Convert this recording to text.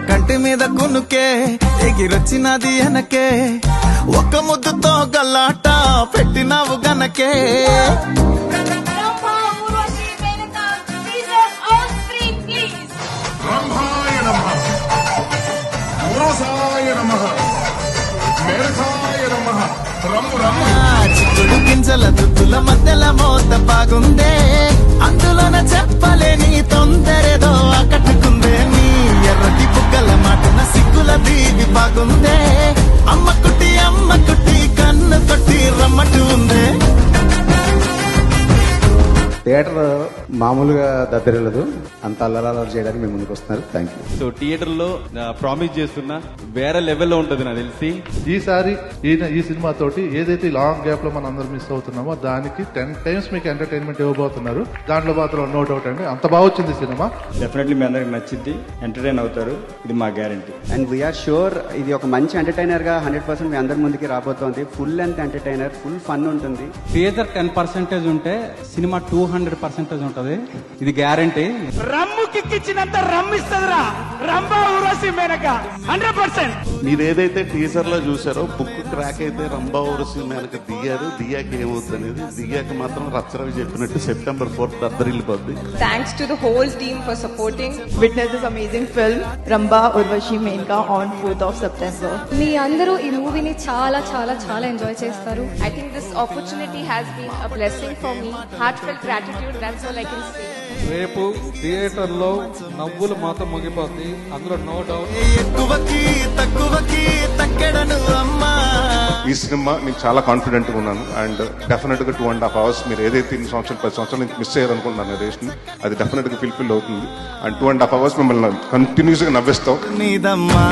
కంటి మీద కునుకే ఎగిరొచ్చినది వెనకే ఒక్క ముద్దుతో గల్లాట పెట్టినావు గనకే బ్రహ్మాయ నమః ఉరసాయ నమః మేఘాయ నమః రమ్ము రమ్ము చిక్కుడు గింజల దుద్దుల మధ్యల మోత బాగుందే అందులోన చెప్పలేని తొందరేదో ఆకట్టుకుందే నీ ఎర్రటి బుగ్గల మాటన సిగ్గుల దీవి బాగుందే అమ్మ కుట్టి కన్ను కొట్టి రమ్మట్టు ఉందే. థియేటర్ మామూలుగా దద్దరిల్లదు, అంత అల్లరాలు చేయడానికి మేము ముందుకు వస్తున్నారు. Thank you. సో థియేటర్ లో ప్రామిస్ చేస్తున్నా వేరే లెవెల్లో ఉంటది నాకు తెలిసి. ఈసారి ఈ సినిమా తోటి ఏదైతే లాంగ్ గ్యాప్ లో మనం అందరం మిస్ అవుతున్నామో దానికి 10 times మీకు ఎంటర్టైన్మెంట్ ఇవ్వబోతున్నారు. దాంట్లో మాత్రం నో డౌట్ అండి, అంత బాగా వచ్చింది సినిమా. డెఫినెట్లీ మీ అందరికి నచ్చింది, ఎంటర్టైన్ అవుతారు, ఇది మా గ్యారంటీ. అండ్ వీఆర్ షూర్ ఇది ఒక మంచి ఎంటర్టైనర్ గా 100% మీ అందరి ముందుకి రాబోతోంది. Full length entertainer, full fun ఉంటుంది. టీజర్ 10% ఉంటే సినిమా 200% ఉంటది, ఇది గ్యారంటీ. రమ్ము కిక్కిచ్చినంత రమ్మిస్తుందిరా రంభా ఊరసి మేనక 100%. మీరు ఏదైతే టీజర్ లో చూసారో బుక్ క్రాక్ అయితే రంభా ఊరసి మేనక దిగారు. దిగాక ఏమవుతుంది అనేది, దిగాక మాత్రం రచ్చరవి చెప్పినట్టు September 4th దద్దరిల్లిపోద్ది. Thanks to the whole team for supporting. Witness this amazing film Ramba Urvashi Menka on 4th of September. మీ అందరూ ఈ మూవీని చాలా చాలా చాలా ఎంజాయ్ చేస్తారు. I think this opportunity has been a blessing for me. Heartfelt gratitude, that's all I can say. రేపు theatre లో నవ్వులు మాత్రం ముగిపోద్ది, అందులో నో డౌట్. ఎక్కువకి తక్కువకి తక్కెడను అమ్మా. ఈ సినిమా నేను చాలా కాన్ఫిడెంట్ గా ఉన్నాను. అండ్ డెఫినెట్ గా 2.5 hours మీరు ఏదైతే 10 సంవత్సరాల నుంచి మిస్ అయ్యారనుకుంటున్నాను రేషన్, అది డెఫినెట్ గా ఫుల్ఫిల్ అవుతుంది. అండ్ 2.5 hours మిమ్మల్ని కంటిన్యూస్ గా నవ్విస్తాం. నీదమ్మా